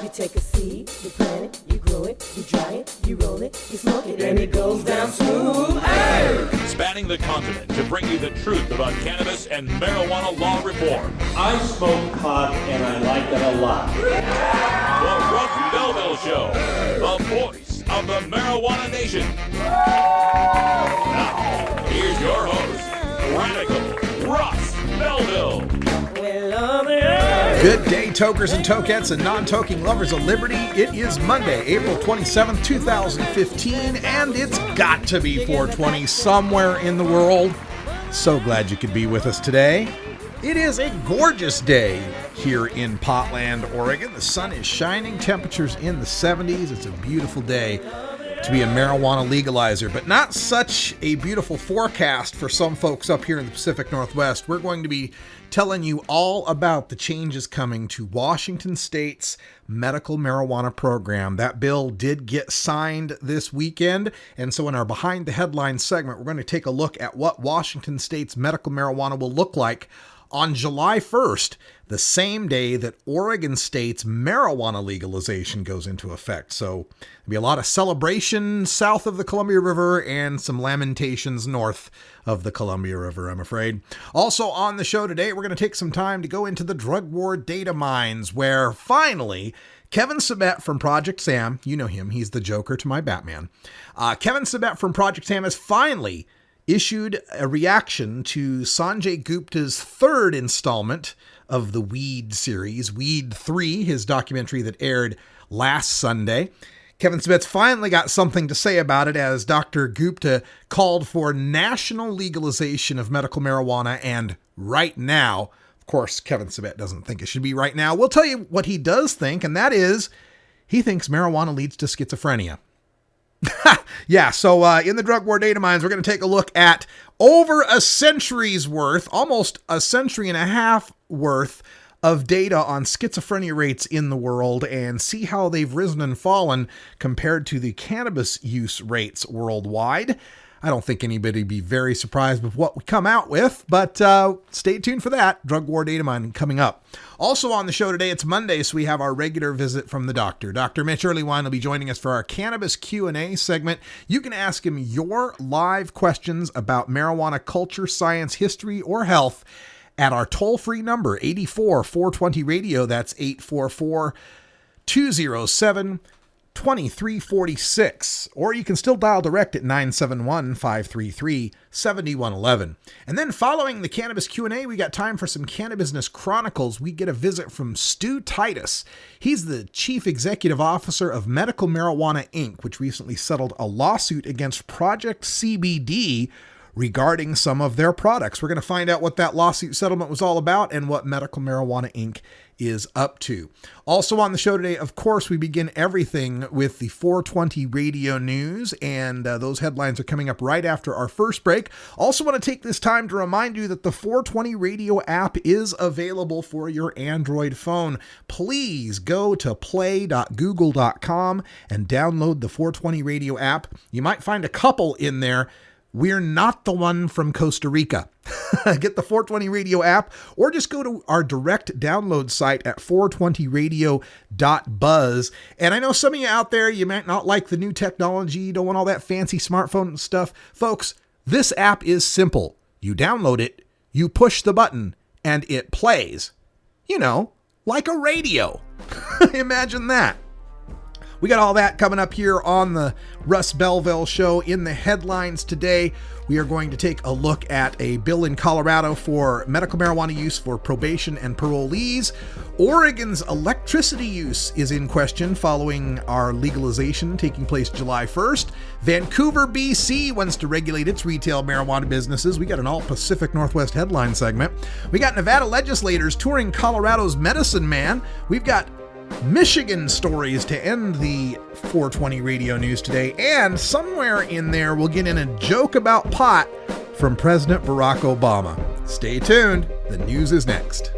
You take a seed, you plant it, you grow it, you dry it, you roll it, you smoke it, and it goes down smooth. Hey! Spanning the continent to bring you the truth about cannabis and marijuana law reform. I smoke pot and I like it a lot. The Russ Belville Show, the voice of the marijuana nation. Now, here's your host, Radical Russ Belville. Good day, tokers and tokettes and non-toking lovers of liberty. It is Monday, April 27th, 2015, and it's got to be 420 somewhere in the world. So glad you could be with us today. It is a gorgeous day here in Portland, Oregon. The sun is shining, temperatures in the 70s. It's a beautiful day to be a marijuana legalizer, but not such a beautiful forecast for some folks up here in the Pacific Northwest. We're going to be telling you all about the changes coming to Washington State's medical marijuana program. That bill did get signed this weekend, and so in our Behind the Headlines segment, we're going to take a look at what Washington State's medical marijuana will look like on July 1st, the same day that Oregon State's marijuana legalization goes into effect. So there'll be a lot of celebration south of the Columbia River and some lamentations north of the Columbia River, I'm afraid. Also on the show today, we're going to take some time to go into the drug war data mines, where finally Kevin Sabet from Project Sam, you know him, he's the Joker to my Batman. Kevin Sabet from Project Sam has finally issued a reaction to Sanjay Gupta's third installment of the Weed series, Weed 3, his documentary that aired last Sunday. Kevin Sabet's finally got something to say about it, as Dr. Gupta called for national legalization of medical marijuana, and right now. Of course, Kevin Sabet doesn't think it should be right now. We'll tell you what he does think, and that is he thinks marijuana leads to schizophrenia. Yeah, so in the drug war data mines, we're going to take a look at over a century's worth, almost a century and a half worth of data on schizophrenia rates in the world and see how they've risen and fallen compared to the cannabis use rates worldwide. I don't think anybody would be very surprised with what we come out with, but stay tuned for that. Drug War Data Mine coming up. Also on the show today, it's Monday, so we have our regular visit from the doctor. Dr. Mitch Earlywine will be joining us for our Cannabis Q&A segment. You can ask him your live questions about marijuana culture, science, history, or health at our toll-free number, 84-420-RADIO. That's 844-207-2346, or you can still dial direct at 971-533-7111. And then following the Cannabis Q&A, we got time for some Cannabis Chronicles. We get a visit from Stu Titus. He's the Chief Executive Officer of Medical Marijuana Inc., which recently settled a lawsuit against Project CBD regarding some of their products. We're going to find out what that lawsuit settlement was all about and what Medical Marijuana Inc. is up to. Also on the show today, of course, we begin everything with the 420 radio news, and those headlines are coming up right after our first break. Also want to take this time to remind you that the 420 radio app is available for your Android phone. Please go to play.google.com and download the 420 radio app. You might find a couple in there. We're not the one from Costa Rica. Get the 420 Radio app, or just go to our direct download site at 420radio.buzz. And I know some of you out there, you might not like the new technology, you don't want all that fancy smartphone stuff. Folks, this app is simple. You download it, you push the button, and it plays. You know, like a radio. Imagine that. We got all that coming up here on the Russ Belville Show. In the headlines today, we are going to take a look at a bill in Colorado for medical marijuana use for probation and parolees. Oregon's electricity use is in question following our legalization taking place July 1st. Vancouver, BC wants to regulate its retail marijuana businesses. We got an all-Pacific Northwest headline segment. We got Nevada legislators touring Colorado's Medicine Man. We've got Michigan stories to end the 420 radio news today, and somewhere in there we'll get in a joke about pot from President Barack Obama. Stay tuned, the news is next.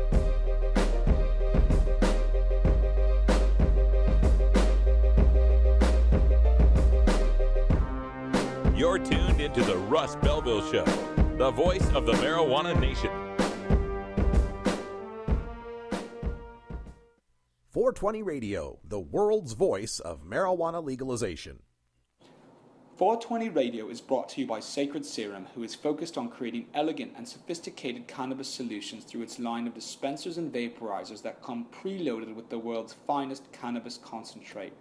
You're tuned into the Russ Belville Show, the voice of the marijuana nation. 420 Radio, the world's voice of marijuana legalization. 420 Radio is brought to you by Sacred Serum, who is focused on creating elegant and sophisticated cannabis solutions through its line of dispensers and vaporizers that come preloaded with the world's finest cannabis concentrate.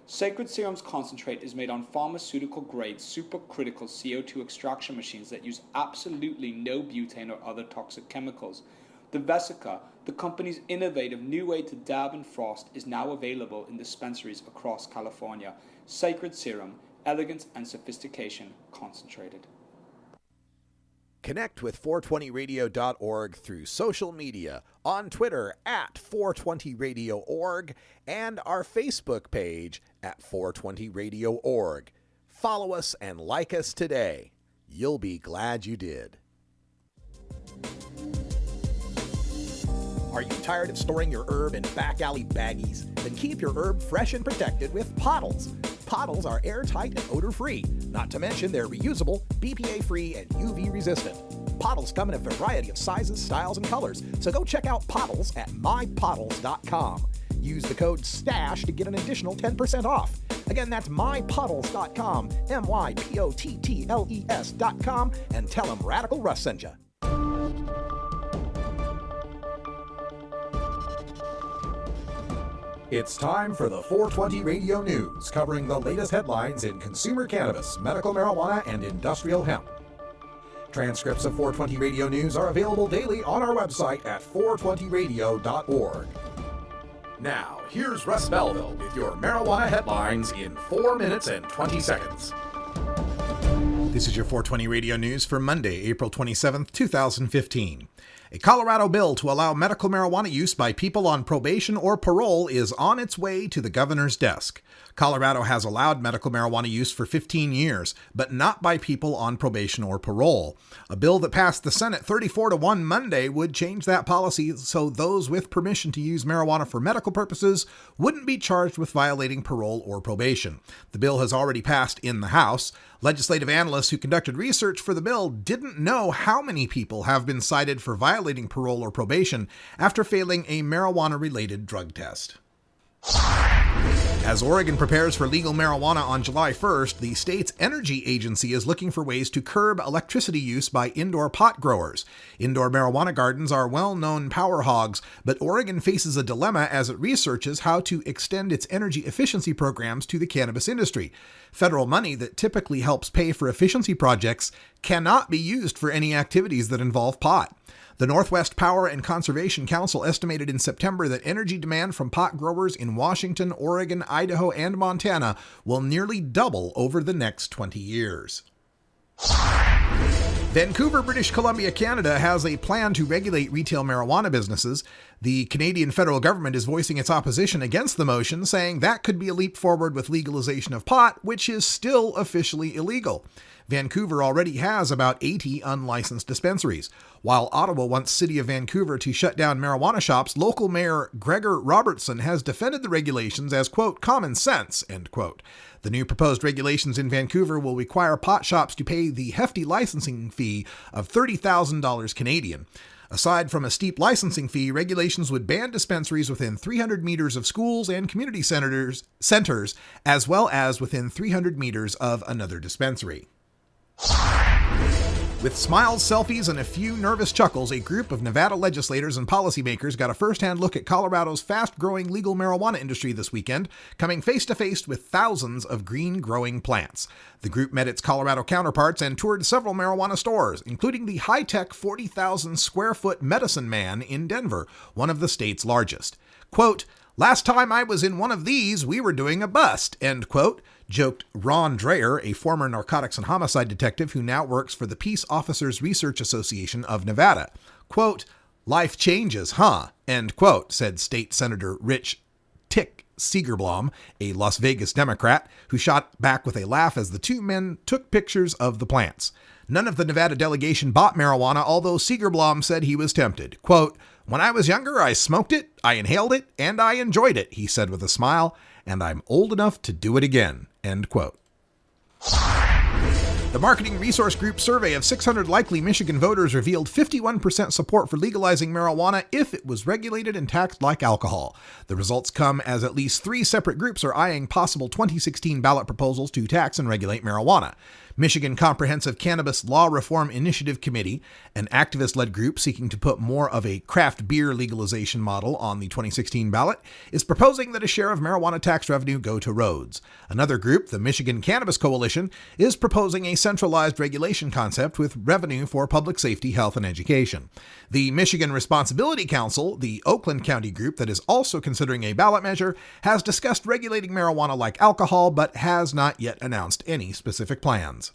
Sacred Serum's concentrate is made on pharmaceutical-grade supercritical CO2 extraction machines that use absolutely no butane or other toxic chemicals. The Vesica, the company's innovative new way to dab and frost, is now available in dispensaries across California. Sacred Serum, elegance and sophistication concentrated. Connect with 420radio.org through social media, on Twitter at 420radio.org, and our Facebook page at 420radio.org. Follow us and like us today. You'll be glad you did. Are you tired of storing your herb in back alley baggies? Then keep your herb fresh and protected with Pottles. Pottles are airtight and odor-free. Not to mention they're reusable, BPA-free, and UV-resistant. Pottles come in a variety of sizes, styles, and colors, so go check out Pottles at mypottles.com. Use the code STASH to get an additional 10% off. Again, that's mypottles.com, mypottles.com, and tell them Radical Russ sent you. It's time for the 420 Radio News, covering the latest headlines in consumer cannabis, medical marijuana, and industrial hemp. Transcripts of 420 Radio News are available daily on our website at 420radio.org. Now, here's Russ Belville with your marijuana headlines in 4 minutes and 20 seconds. This is your 420 Radio News for Monday, April 27th, 2015. A Colorado bill to allow medical marijuana use by people on probation or parole is on its way to the governor's desk. Colorado has allowed medical marijuana use for 15 years, but not by people on probation or parole. A bill that passed the Senate 34-1 Monday would change that policy so those with permission to use marijuana for medical purposes wouldn't be charged with violating parole or probation. The bill has already passed in the House. Legislative analysts who conducted research for the bill didn't know how many people have been cited for violating parole or probation after failing a marijuana-related drug test. As Oregon prepares for legal marijuana on July 1st, the state's energy agency is looking for ways to curb electricity use by indoor pot growers. Indoor marijuana gardens are well-known power hogs, but Oregon faces a dilemma as it researches how to extend its energy efficiency programs to the cannabis industry. Federal money that typically helps pay for efficiency projects cannot be used for any activities that involve pot. The Northwest Power and Conservation Council estimated in September that energy demand from pot growers in Washington, Oregon, Idaho, and Montana will nearly double over the next 20 years. Vancouver, British Columbia, Canada has a plan to regulate retail marijuana businesses. The Canadian federal government is voicing its opposition against the motion, saying that could be a leap forward with legalization of pot, which is still officially illegal. Vancouver already has about 80 unlicensed dispensaries. While Ottawa wants City of Vancouver to shut down marijuana shops, local Mayor Gregor Robertson has defended the regulations as, quote, common sense, end quote. The new proposed regulations in Vancouver will require pot shops to pay the hefty licensing fee of $30,000 Canadian. Aside from a steep licensing fee, regulations would ban dispensaries within 300 meters of schools and community centers, as well as within 300 meters of another dispensary. With smiles, selfies, and a few nervous chuckles, a group of Nevada legislators and policymakers got a first-hand look at Colorado's fast-growing legal marijuana industry this weekend, coming face-to-face with thousands of green-growing plants. The group met its Colorado counterparts and toured several marijuana stores, including the high-tech 40,000-square-foot Medicine Man in Denver, one of the state's largest. Quote, "Last time I was in one of these, we were doing a bust," end quote, joked Ron Dreyer, a former narcotics and homicide detective who now works for the Peace Officers Research Association of Nevada. Quote, "Life changes, huh?" End quote, said State Senator Rich Tick Segerblom, a Las Vegas Democrat, who shot back with a laugh as the two men took pictures of the plants. None of the Nevada delegation bought marijuana, although Segerblom said he was tempted. Quote, "When I was younger, I smoked it, I inhaled it, and I enjoyed it," he said with a smile, "and I'm old enough to do it again," end quote. The Marketing Resource Group survey of 600 likely Michigan voters revealed 51% support for legalizing marijuana if it was regulated and taxed like alcohol. The results come as at least 3 separate groups are eyeing possible 2016 ballot proposals to tax and regulate marijuana. Michigan Comprehensive Cannabis Law Reform Initiative Committee, an activist-led group seeking to put more of a craft beer legalization model on the 2016 ballot, is proposing that a share of marijuana tax revenue go to roads. Another group, the Michigan Cannabis Coalition, is proposing a centralized regulation concept with revenue for public safety, health, and education. The Michigan Responsibility Council, the Oakland County group that is also considering a ballot measure, has discussed regulating marijuana like alcohol but has not yet announced any specific plans.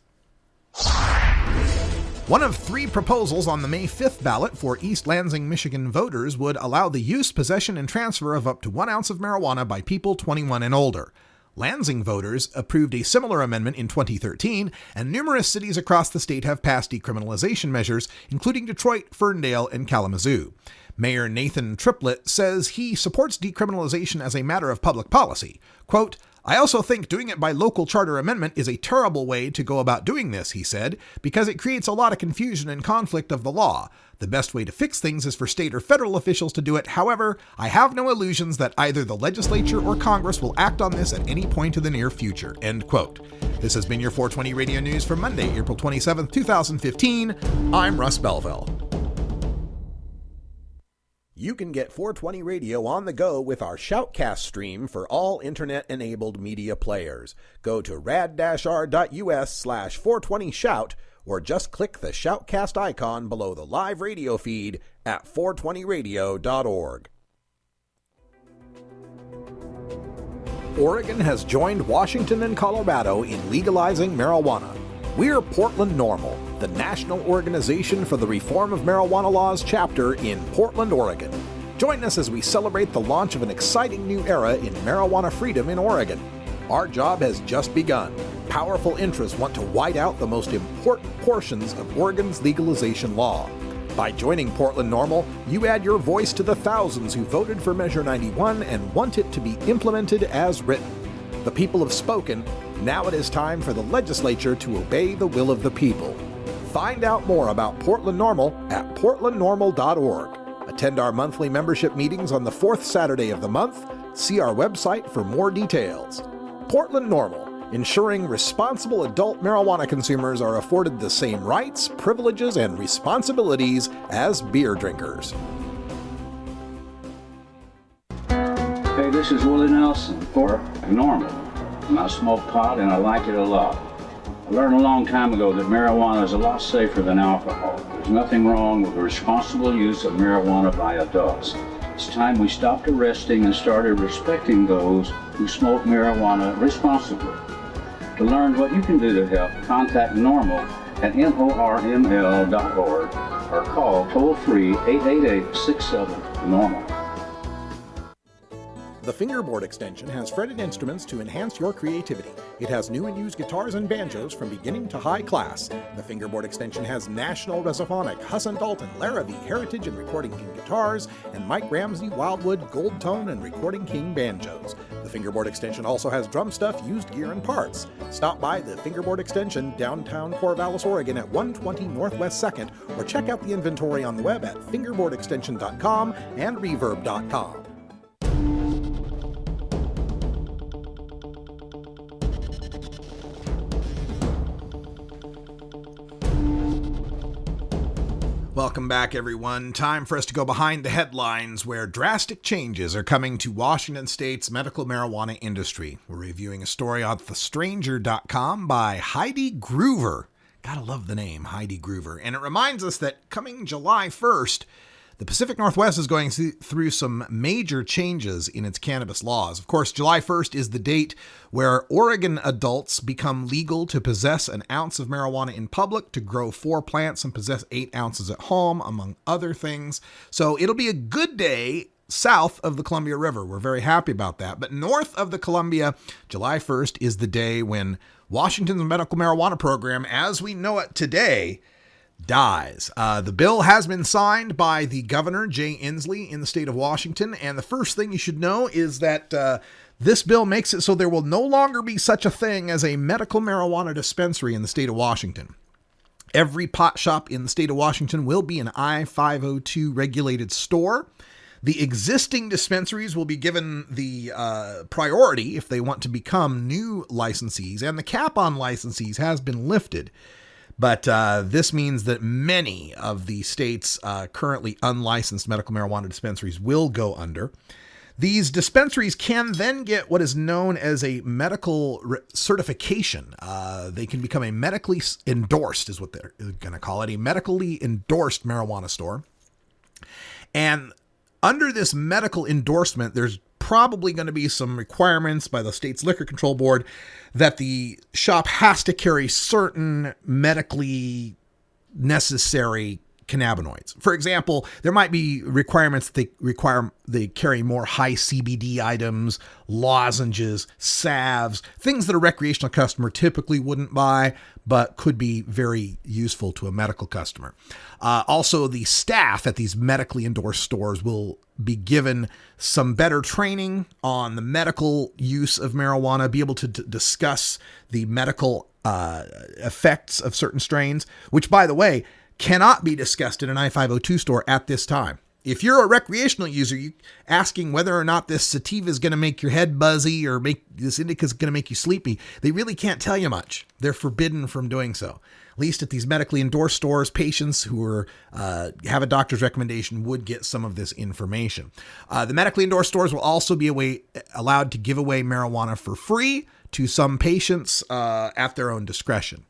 One of 3 proposals on the May 5th ballot for East Lansing, Michigan voters would allow the use, possession, and transfer of up to 1 ounce of marijuana by people 21 and older. Lansing voters approved a similar amendment in 2013, and numerous cities across the state have passed decriminalization measures, including Detroit, Ferndale, and Kalamazoo. Mayor Nathan Triplett says he supports decriminalization as a matter of public policy. Quote, "I also think doing it by local charter amendment is a terrible way to go about doing this," he said, "because it creates a lot of confusion and conflict of the law. The best way to fix things is for state or federal officials to do it. However, I have no illusions that either the legislature or Congress will act on this at any point in the near future." End quote. This has been your 420 Radio News for Monday, April 27th, 2015. I'm Russ Belville. You can get 420 Radio on the go with our Shoutcast stream for all internet-enabled media players. Go to rad-r.us/420shout or just click the Shoutcast icon below the live radio feed at 420radio.org. Oregon has joined Washington and Colorado in legalizing marijuana. We're Portland NORML, the National Organization for the Reform of Marijuana Laws chapter in Portland, Oregon. Join us as we celebrate the launch of an exciting new era in marijuana freedom in Oregon. Our job has just begun. Powerful interests want to white out the most important portions of Oregon's legalization law. By joining Portland NORML, you add your voice to the thousands who voted for Measure 91 and want it to be implemented as written. The people have spoken. Now it is time for the legislature to obey the will of the people. Find out more about Portland NORML at portlandnormal.org. Attend our monthly membership meetings on the 4th Saturday of the month. See our website for more details. Portland NORML, ensuring responsible adult marijuana consumers are afforded the same rights, privileges, and responsibilities as beer drinkers. Hey, this is Willie Nelson for NORML. And I smoke pot and I like it a lot. I learned a long time ago that marijuana is a lot safer than alcohol. There's nothing wrong with the responsible use of marijuana by adults. It's time we stopped arresting and started respecting those who smoke marijuana responsibly. To learn what you can do to help, contact NORML at norml.org or call toll-free 888-67-NORML. The Fingerboard Extension has fretted instruments to enhance your creativity. It has new and used guitars and banjos from beginning to high class. The Fingerboard Extension has National Resophonic, Huss & Dalton, Larrabee, Heritage and Recording King guitars, and Mike Ramsey, Wildwood, Gold Tone, and Recording King banjos. The Fingerboard Extension also has drum stuff, used gear, and parts. Stop by the Fingerboard Extension, downtown Corvallis, Oregon at 120 Northwest 2nd, or check out the inventory on the web at fingerboardextension.com and reverb.com. Welcome back, everyone. Time for us to go behind the headlines where drastic changes are coming to Washington State's medical marijuana industry. We're reviewing a story on thestranger.com by Heidi Groover. Gotta love the name, Heidi Groover. And it reminds us that coming July 1st, the Pacific Northwest is going through some major changes in its cannabis laws. Of course, July 1st is the date where Oregon adults become legal to possess an ounce of marijuana in public, to grow 4 plants and possess 8 ounces at home, among other things. So it'll be a good day south of the Columbia River. We're very happy about that. But north of the Columbia, July 1st is the day when Washington's medical marijuana program, as we know it today, dies. The bill has been signed by the governor, Jay Inslee, in the state of Washington. And the first thing you should know is that This bill makes it so there will no longer be such a thing as a medical marijuana dispensary in the state of Washington. Every pot shop in the state of Washington will be an I-502 regulated store. The existing dispensaries will be given the priority if they want to become new licensees, and the cap on licensees has been lifted. But this means that many of the state's currently unlicensed medical marijuana dispensaries will go under. These dispensaries can then get what is known as a medical certification. They can become a medically endorsed, is what they're going to call it, a medically endorsed marijuana store. And under this medical endorsement, there's probably going to be some requirements by the state's liquor control board that the shop has to carry certain medically necessary cannabinoids. For example, there might be requirements they carry more high CBD items, lozenges, salves, things that a recreational customer typically wouldn't buy, but could be very useful to a medical customer. Also, the staff at these medically endorsed stores will be given some better training on the medical use of marijuana, be able to discuss the medical effects of certain strains, which, by the way, cannot be discussed in an I-502 store at this time. If you're a recreational user, you asking whether or not this sativa is going to make your head buzzy or make this indica is going to make you sleepy, they really can't tell you much. They're forbidden from doing so. At least at these medically endorsed stores, patients who have a doctor's recommendation would get some of this information. The medically endorsed stores will also be allowed to give away marijuana for free to some patients at their own discretion.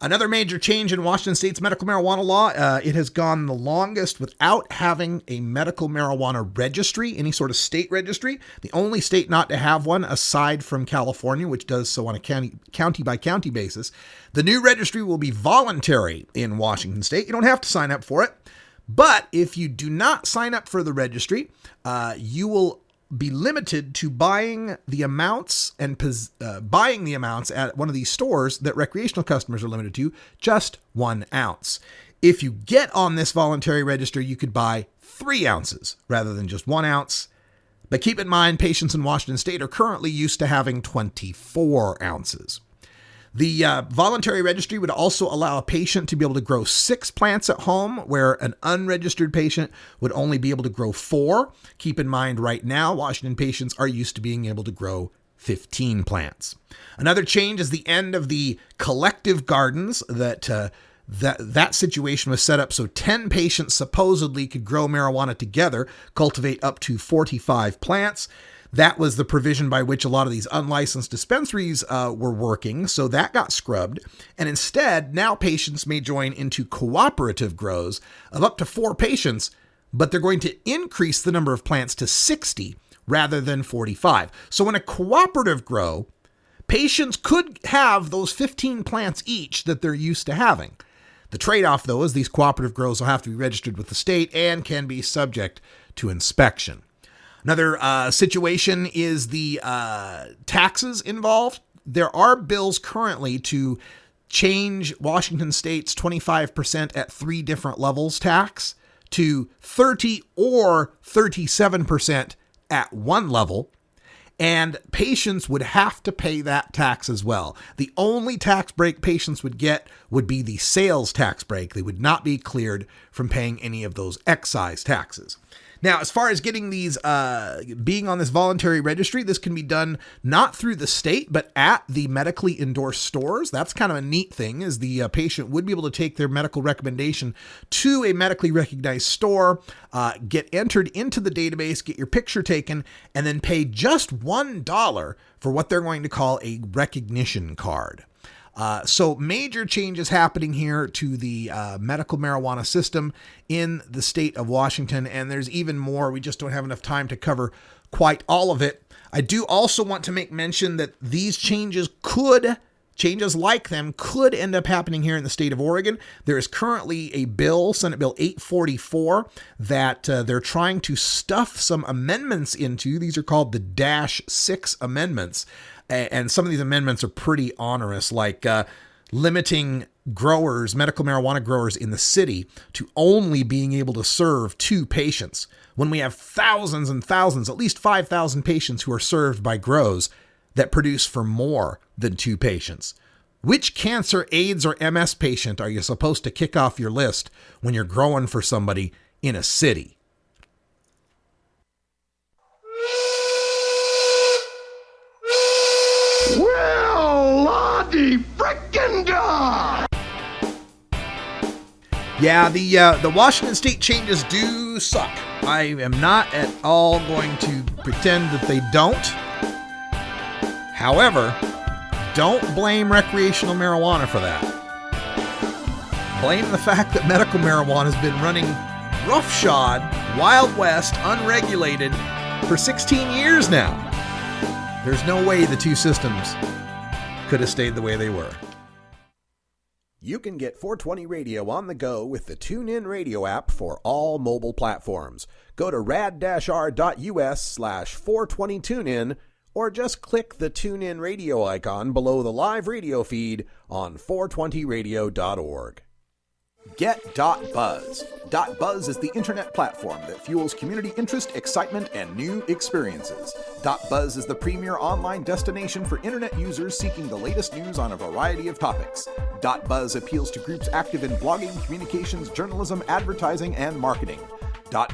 Another major change in Washington State's medical marijuana law, it has gone the longest without having a medical marijuana registry, any sort of state registry. The only state not to have one, aside from California, which does so on a county-by-county basis. The new registry will be voluntary in Washington State. You don't have to sign up for it. But if you do not sign up for the registry, you will be limited to buying the amounts at one of these stores that recreational customers are limited to, just 1 ounce. If you get on this voluntary register, you could buy 3 ounces rather than just 1 ounce. But keep in mind, patients in Washington State are currently used to having 24 ounces. The voluntary registry would also allow a patient to be able to grow 6 plants at home, where an unregistered patient would only be able to grow 4. Keep in mind, right now, Washington patients are used to being able to grow 15 plants. Another change is the end of the collective gardens that situation was set up so 10 patients supposedly could grow marijuana together, cultivate up to 45 plants. That was the provision by which a lot of these unlicensed dispensaries were working, so that got scrubbed. And instead, now patients may join into cooperative grows of up to 4 patients, but they're going to increase the number of plants to 60 rather than 45. So in a cooperative grow, patients could have those 15 plants each that they're used to having. The trade-off, though, is these cooperative grows will have to be registered with the state and can be subject to inspection. Another situation is the taxes involved. There are bills currently to change Washington State's 25% at 3 different levels tax to 30 or 37% at 1 level. And patients would have to pay that tax as well. The only tax break patients would get would be the sales tax break. They would not be cleared from paying any of those excise taxes. Now, as far as getting these, being on this voluntary registry, this can be done not through the state, but at the medically endorsed stores. That's kind of a neat thing, is the patient would be able to take their medical recommendation to a medically recognized store, get entered into the database, get your picture taken, and then pay just $1 for what they're going to call a recognition card. So major changes happening here to the medical marijuana system in the state of Washington, and there's even more. We just don't have enough time to cover quite all of it. I do also want to make mention that these changes like them could end up happening here in the state of Oregon. There is currently a bill, Senate Bill 844, that they're trying to stuff some amendments into. These are called the -6 amendments. And some of these amendments are pretty onerous, like limiting growers, medical marijuana growers in the city, to only being able to serve 2 patients when we have thousands and thousands, at least 5,000 patients who are served by grows that produce for more than 2 patients. Which cancer, AIDS, or MS patient are you supposed to kick off your list when you're growing for somebody in a city? Well, Lottie frickin' da! Yeah, the Washington State changes do suck. I am not at all going to pretend that they don't. However, don't blame recreational marijuana for that. Blame the fact that medical marijuana has been running roughshod, Wild West, unregulated for 16 years now. There's no way the 2 systems could have stayed the way they were. You can get 420 Radio on the go with the TuneIn Radio app for all mobile platforms. Go to rad-r.us/420tunein or just click the TuneIn Radio icon below the live radio feed on 420radio.org. Get.Buzz. .Buzz is the internet platform that fuels community interest, excitement, and new experiences. .Buzz is the premier online destination for internet users seeking the latest news on a variety of topics. .Buzz appeals to groups active in blogging, communications, journalism, advertising, and marketing.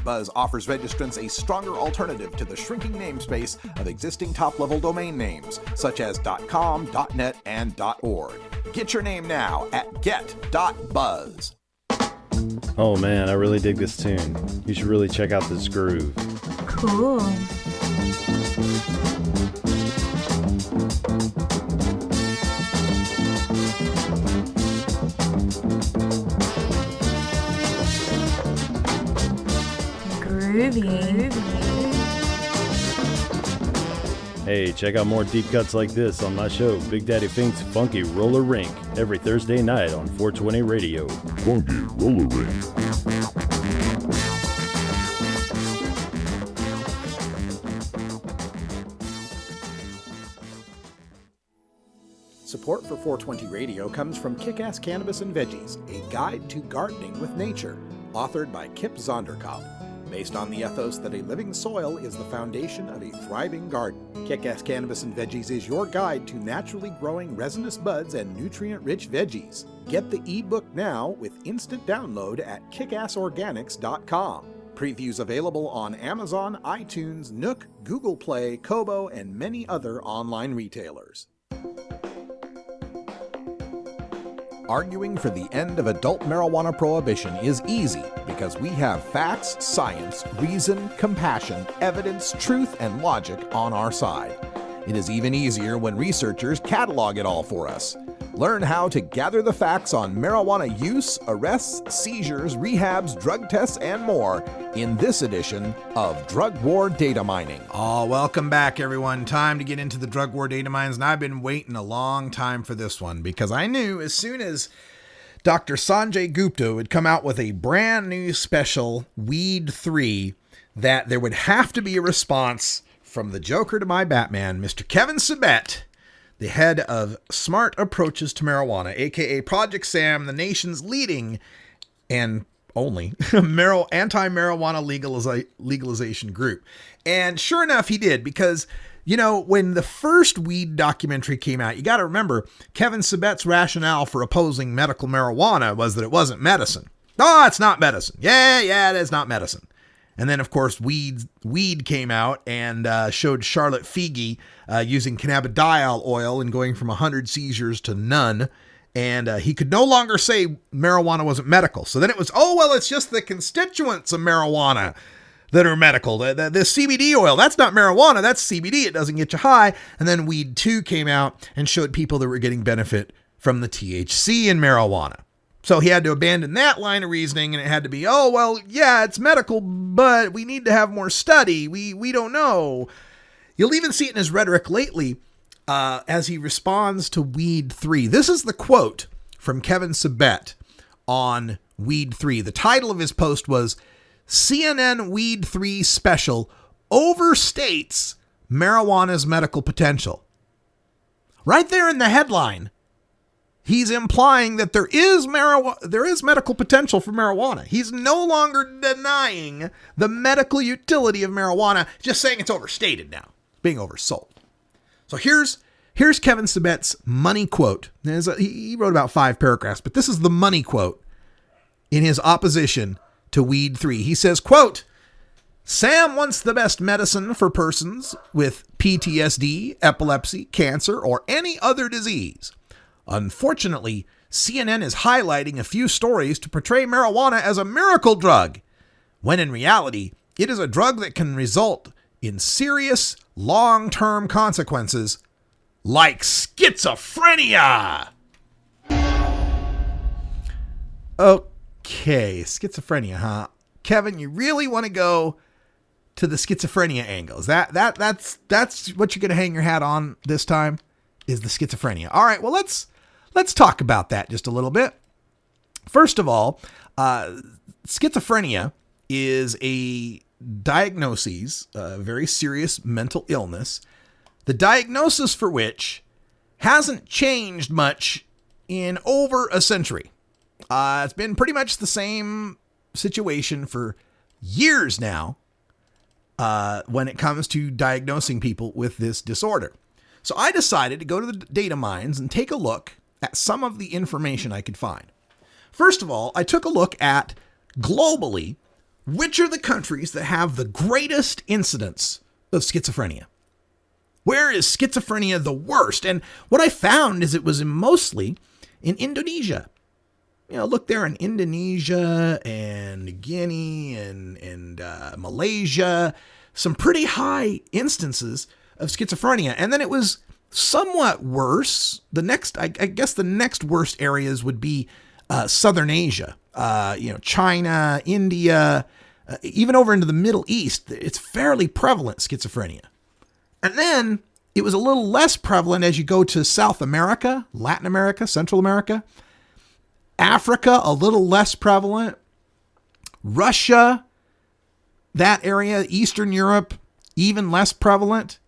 .Buzz offers registrants a stronger alternative to the shrinking namespace of existing top-level domain names, such as .com, .net, and .org. Get your name now at get.buzz. Oh man, I really dig this tune. You should really check out this groove. Cool. Groovy. Hey, check out more deep cuts like this on my show, Big Daddy Fink's Funky Roller Rink, every Thursday night on 420 Radio. Funky Roller Rink. Support for 420 Radio comes from Kick-Ass Cannabis and Veggies, a guide to gardening with nature, authored by Kip Zonderkop. Based on the ethos that a living soil is the foundation of a thriving garden, Kick-Ass Cannabis and Veggies is your guide to naturally growing resinous buds and nutrient-rich veggies. Get the ebook now with instant download at kickassorganics.com. Previews available on Amazon, iTunes, Nook, Google Play, Kobo, and many other online retailers. Arguing for the end of adult marijuana prohibition is easy because we have facts, science, reason, compassion, evidence, truth, and logic on our side. It is even easier when researchers catalog it all for us. Learn how to gather the facts on marijuana use, arrests, seizures, rehabs, drug tests, and more in this edition of Drug War Data Mining. Oh, welcome back, everyone. Time to get into the Drug War Data Mines, and I've been waiting a long time for this one because I knew as soon as Dr. Sanjay Gupta would come out with a brand new special, Weed 3, that there would have to be a response from the Joker to my Batman, Mr. Kevin Sabet, the head of Smart Approaches to Marijuana, aka Project Sam, the nation's leading and only anti-marijuana legalization group. And sure enough, he did, because, you know, when the first weed documentary came out, you got to remember, Kevin Sabet's rationale for opposing medical marijuana was that it wasn't medicine. Oh, it's not medicine. Yeah, it is not medicine. And then, of course, weed came out and showed Charlotte Figi using cannabidiol oil and going from 100 seizures to none. And he could no longer say marijuana wasn't medical. So then it was, it's just the constituents of marijuana that are medical. The CBD oil, that's not marijuana, that's CBD. It doesn't get you high. And then Weed 2 came out and showed people that were getting benefit from the THC in marijuana. So he had to abandon that line of reasoning, and it had to be, it's medical, but we need to have more study. We don't know. You'll even see it in his rhetoric lately as he responds to Weed 3. This is the quote from Kevin Sabet on Weed 3. The title of his post was, CNN Weed 3 Special Overstates Marijuana's Medical Potential. Right there in the headline, he's implying that there is medical potential for marijuana. He's no longer denying the medical utility of marijuana, just saying it's overstated now, being oversold. So here's Kevin Sabet's money quote. He wrote about 5 paragraphs, but this is the money quote in his opposition to Weed 3. He says, quote, Sam wants the best medicine for persons with PTSD, epilepsy, cancer, or any other disease. Unfortunately, CNN is highlighting a few stories to portray marijuana as a miracle drug, when in reality, it is a drug that can result in serious long-term consequences like schizophrenia. Okay, schizophrenia, huh? Kevin, you really want to go to the schizophrenia angle? Is that's what you're going to hang your hat on this time? Is the schizophrenia? All right, well, let's talk about that just a little bit. First of all, schizophrenia is a diagnosis, a very serious mental illness, the diagnosis for which hasn't changed much in over a century. It's been pretty much the same situation for years now when it comes to diagnosing people with this disorder. So I decided to go to the data mines and take a look at some of the information I could find. First of all, I took a look at globally, which are the countries that have the greatest incidence of schizophrenia? Where is schizophrenia the worst? And what I found is it was mostly in Indonesia. You know, look there in Indonesia and Guinea and Malaysia, some pretty high instances of schizophrenia. And then it was somewhat worse. I guess the next worst areas would be Southern Asia, China, India, even over into the Middle East. It's fairly prevalent, schizophrenia. And then it was a little less prevalent as you go to South America, Latin America, Central America. Africa, a little less prevalent. Russia, that area, Eastern Europe, even less prevalent.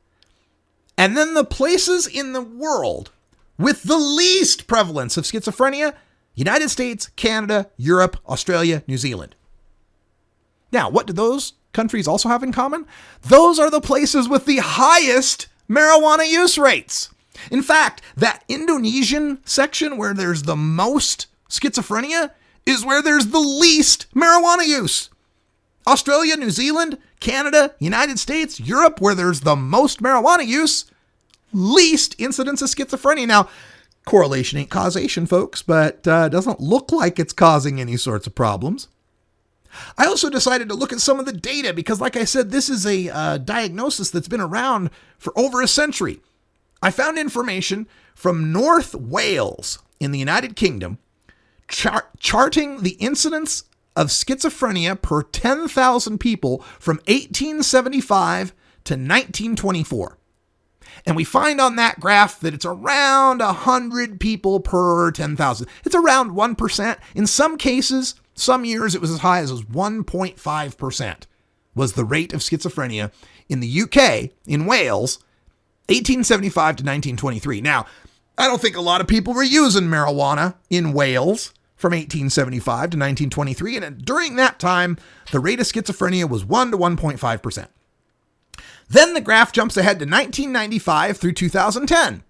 And then the places in the world with the least prevalence of schizophrenia, United States, Canada, Europe, Australia, New Zealand. Now, what do those countries also have in common? Those are the places with the highest marijuana use rates. In fact, that Indonesian section where there's the most schizophrenia is where there's the least marijuana use. Australia, New Zealand, Canada, United States, Europe, where there's the most marijuana use, least incidence of schizophrenia. Now, correlation ain't causation, folks, but doesn't look like it's causing any sorts of problems. I also decided to look at some of the data because, like I said, this is a diagnosis that's been around for over a century. I found information from North Wales in the United Kingdom charting the incidence of schizophrenia per 10,000 people from 1875 to 1924. And we find on that graph that it's around 100 people per 10,000. It's around 1%. In some cases, some years it was as high as 1.5% was the rate of schizophrenia in the UK, in Wales, 1875 to 1923. Now, I don't think a lot of people were using marijuana in Wales from 1875 to 1923. And during that time, the rate of schizophrenia was 1 to 1.5%. Then the graph jumps ahead to 1995 through 2010,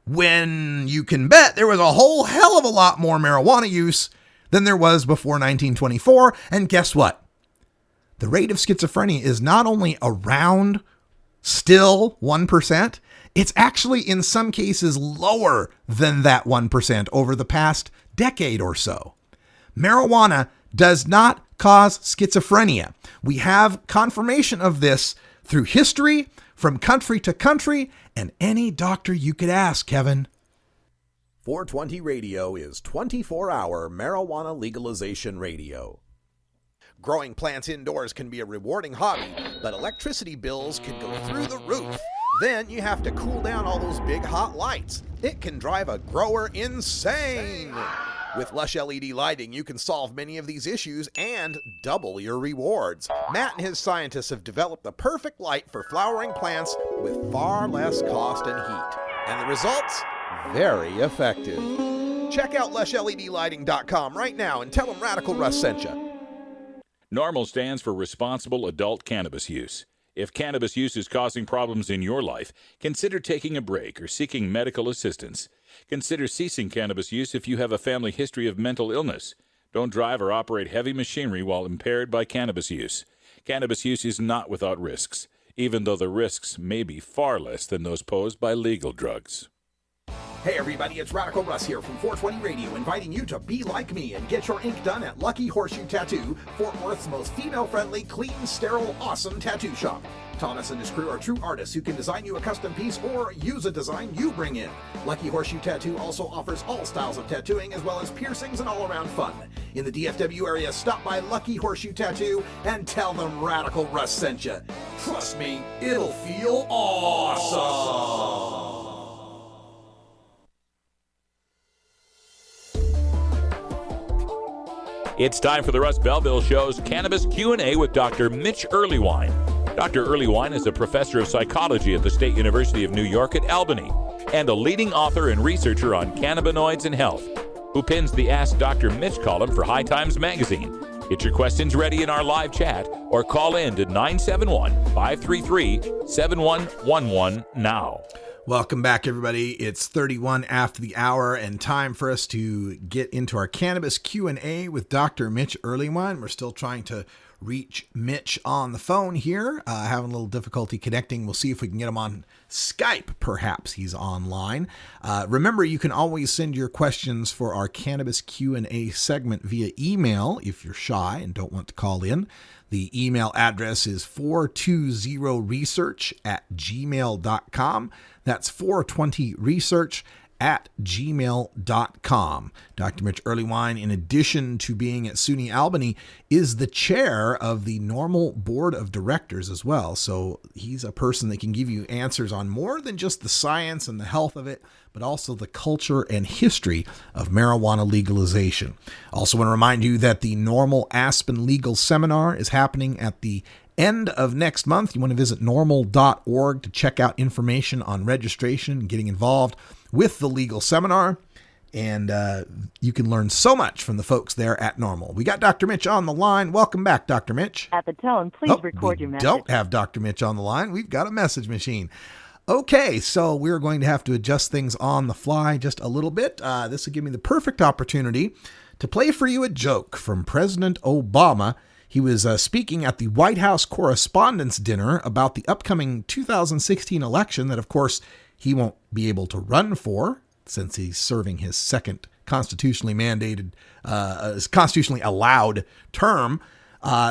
when you can bet there was a whole hell of a lot more marijuana use than there was before 1924. And guess what? The rate of schizophrenia is not only around still 1%, it's actually in some cases lower than that 1% over the past decade or so. Marijuana does not cause schizophrenia. We have confirmation of this through history, from country to country, and any doctor you could ask, Kevin. 420 Radio is 24-hour marijuana legalization radio. Growing plants indoors can be a rewarding hobby, but electricity bills can go through the roof. Then you have to cool down all those big hot lights. It can drive a grower insane. With Lush LED lighting, you can solve many of these issues and double your rewards. Matt and his scientists have developed the perfect light for flowering plants with far less cost and heat. And the results? Very effective. Check out lushledlighting.com right now and tell them Radical Russ sent you. NORML stands for Responsible Adult Cannabis Use. If cannabis use is causing problems in your life, consider taking a break or seeking medical assistance. Consider ceasing cannabis use if you have a family history of mental illness. Don't drive or operate heavy machinery while impaired by cannabis use. Cannabis use is not without risks, even though the risks may be far less than those posed by legal drugs. Hey everybody, it's Radical Russ here from 420 Radio, inviting you to be like me and get your ink done at Lucky Horseshoe Tattoo, Fort Worth's most female-friendly, clean, sterile, awesome tattoo shop. Thomas and his crew are true artists who can design you a custom piece or use a design you bring in. Lucky Horseshoe Tattoo also offers all styles of tattooing as well as piercings and all-around fun. In the DFW area, stop by Lucky Horseshoe Tattoo and tell them Radical Russ sent you. Trust me, it'll feel awesome. It's time for the Russ Belville Show's Cannabis Q&A with Dr. Mitch Earlywine. Dr. Earlywine is a professor of psychology at the State University of New York at Albany and a leading author and researcher on cannabinoids and health, who pins the Ask Dr. Mitch column for High Times magazine. Get your questions ready in our live chat or call in to 971-533-7111 now. Welcome back, everybody. It's 31 after the hour and time for us to get into our cannabis Q&A with Dr. Mitch Earlywine. We're still trying to reach Mitch on the phone here. Having a little difficulty connecting. We'll see if we can get him on Skype. Perhaps he's online. Remember, you can always send your questions for our cannabis Q&A segment via email if you're shy and don't want to call in. The email address is 420research@gmail.com. That's 420research@gmail.com. Dr. Mitch Earlywine, in addition to being at SUNY Albany, is the chair of the NORML Board of Directors as well. So he's a person that can give you answers on more than just the science and the health of it, but also the culture and history of marijuana legalization. Also want to remind you that the NORML Aspen Legal Seminar is happening at the end of next month. You want to visit norml.org to check out information on registration and getting involved with the legal seminar. And you can learn so much from the folks there at NORML. We got Dr. Mitch on the line. Welcome back, Dr. Mitch. At the tone, please record your message. We don't have Dr. Mitch on the line. We've got a message machine. Okay, so we're going to have to adjust things on the fly just a little bit. This will give me the perfect opportunity to play for you a joke from President Obama. He was speaking at the White House Correspondents' Dinner about the upcoming 2016 election that, of course, he won't be able to run for since he's serving his second constitutionally mandated, constitutionally allowed term.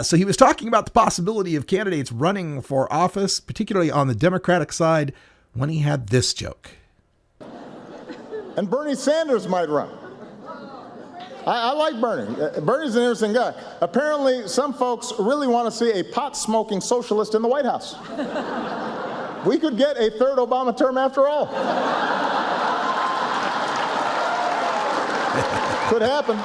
So he was talking about the possibility of candidates running for office, particularly on the Democratic side, when he had this joke. And Bernie Sanders might run. I like Bernie. Bernie's an interesting guy. Apparently, some folks really want to see a pot-smoking socialist in the White House. We could get a third Obama term after all. Could happen.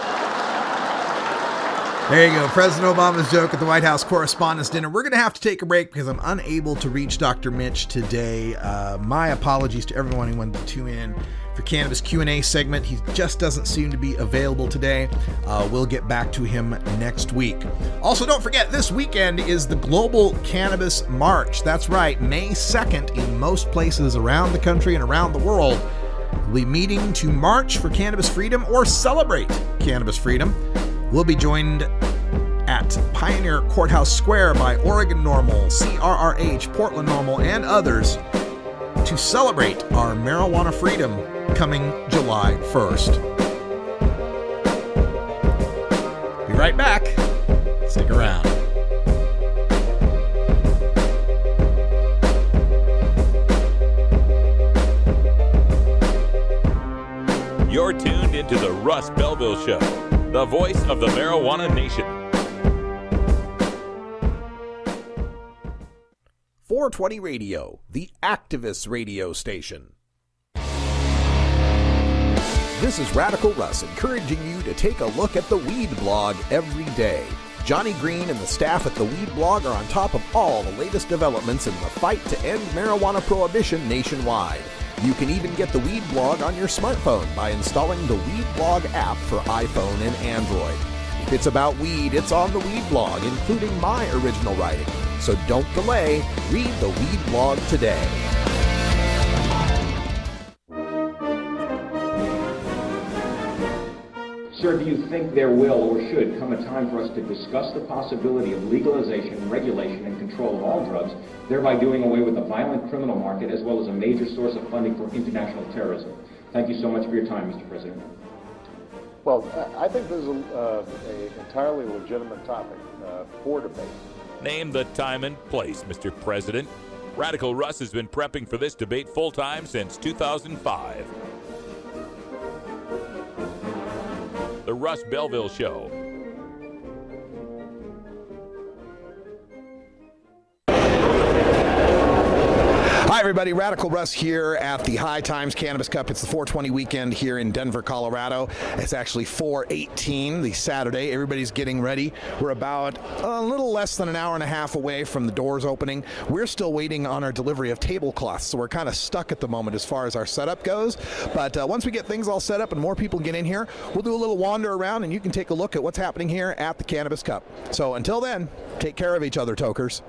There you go. President Obama's joke at the White House Correspondents' Dinner. We're going to have to take a break because I'm unable to reach Dr. Mitch today. My apologies to everyone who wanted to tune in for Cannabis Q&A segment. He just doesn't seem to be available today. We'll get back to him next week. Also, don't forget, this weekend is the Global Cannabis March. That's right, May 2nd in most places around the country and around the world. We'll be meeting to march for cannabis freedom or celebrate cannabis freedom. We'll be joined at Pioneer Courthouse Square by Oregon NORML, CRRH, Portland NORML, and others to celebrate our marijuana freedom coming July 1st. Be right back. Stick around. You're tuned into the Russ Belville Show, the voice of the marijuana nation. 420 Radio, the activist radio station. This is Radical Russ encouraging you to take a look at the Weed Blog every day. Johnny Green and the staff at the Weed Blog are on top of all the latest developments in the fight to end marijuana prohibition nationwide. You can even get the Weed Blog on your smartphone by installing the Weed Blog app for iPhone and Android. If it's about weed, it's on the Weed Blog, including my original writing. So don't delay. Read the Weed Blog today. Sir, do you think there will or should come a time for us to discuss the possibility of legalization, regulation, and control of all drugs, thereby doing away with the violent criminal market as well as a major source of funding for international terrorism? Thank you so much for your time, Mr. President. Well, I think this is an entirely legitimate topic for debate. Name the time and place, Mr. President. Radical Russ has been prepping for this debate full-time since 2005. The Russ Belville Show. Hi, everybody. Radical Russ here at the High Times Cannabis Cup. It's the 420 weekend here in Denver, Colorado. It's actually 4/18, the Saturday. Everybody's getting ready. We're about a little less than an hour and a half away from the doors opening. We're still waiting on our delivery of tablecloths, so we're kind of stuck at the moment as far as our setup goes. But once we get things all set up and more people get in here, we'll do a little wander around and you can take a look at what's happening here at the Cannabis Cup. So until then, take care of each other, tokers.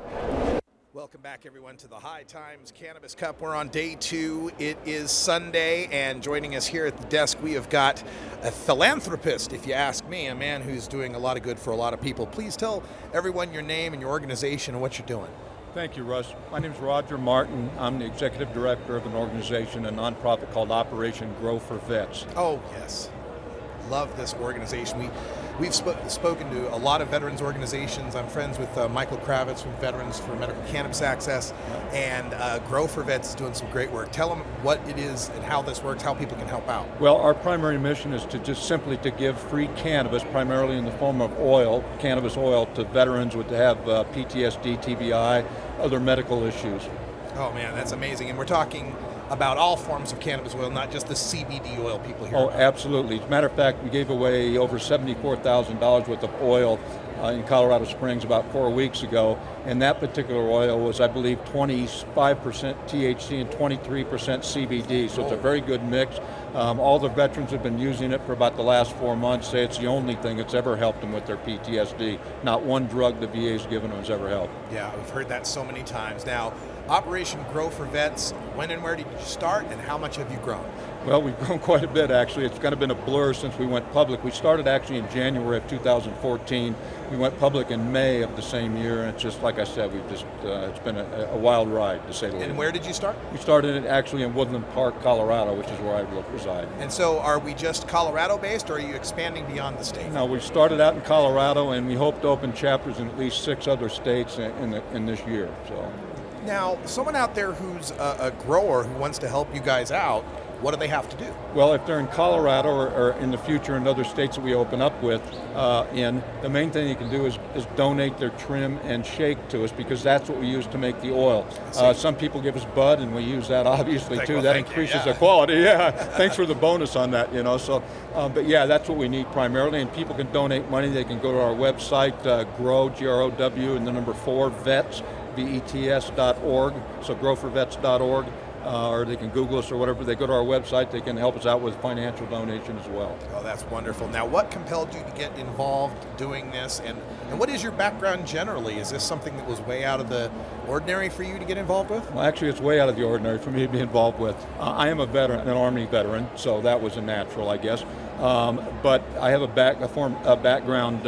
Welcome back, everyone, to the High Times Cannabis Cup. We're on day 2. It is Sunday, and joining us here at the desk, we have got a philanthropist, if you ask me, a man who's doing a lot of good for a lot of people. Please tell everyone your name and your organization and what you're doing. Thank you, Russ. My name is Roger Martin. I'm the executive director of an organization, a nonprofit called Operation Grow for Vets. Oh, yes. Love this organization. We've spoken to a lot of veterans organizations. I'm friends with Michael Kravitz from Veterans for Medical Cannabis Access, and Grow for Vets is doing some great work. Tell them what it is and how this works, how people can help out. Well, our primary mission is to just simply to give free cannabis, primarily in the form of oil, cannabis oil, to veterans who have PTSD, TBI, other medical issues. Oh man, that's amazing. And we're talking about all forms of cannabis oil, not just the CBD oil people hear about. Absolutely. As a matter of fact, we gave away over $74,000 worth of oil in Colorado Springs about 4 weeks ago, and that particular oil was, I believe, 25% THC and 23% CBD, so it's a very good mix. All the veterans have been using it for about the last 4 months, say it's the only thing that's ever helped them with their PTSD. Not one drug the VA's given them has ever helped. Yeah, we've heard that so many times. Now, Operation Grow for Vets, when and where did you start, and how much have you grown? Well, we've grown quite a bit, actually. It's kind of been a blur since we went public. We started actually in January of 2014. We went public in May of the same year, and it's just, like I said, we've just it's been a wild ride, to say the least. And where did you start? We started it actually in Woodland Park, Colorado, which is where I reside. And so are we just Colorado-based, or are you expanding beyond the state? No, we started out in Colorado, and we hope to open chapters in at least 6 other states in this year. So. Now, someone out there who's a grower who wants to help you guys out, what do they have to do? Well, if they're in Colorado or in the future in other states that we open up with, the main thing you can do is donate their trim and shake to us, because that's what we use to make the oil. Some people give us bud, and we use that obviously too. That increases the quality. Yeah, thanks for the bonus on that. So, but yeah, that's what we need primarily. And people can donate money. They can go to our website, grow, GROW, and the number 4 vets. VETS.org, so growforvets.org, or they can Google us or whatever. They go to our website, they can help us out with financial donation as well. Oh, that's wonderful. Now, what compelled you to get involved doing this, and what is your background generally? Is this something that was way out of the ordinary for you to get involved with? Well, actually, it's way out of the ordinary for me to be involved with. I am a veteran, an Army veteran, so that was a natural, I guess. But I have a background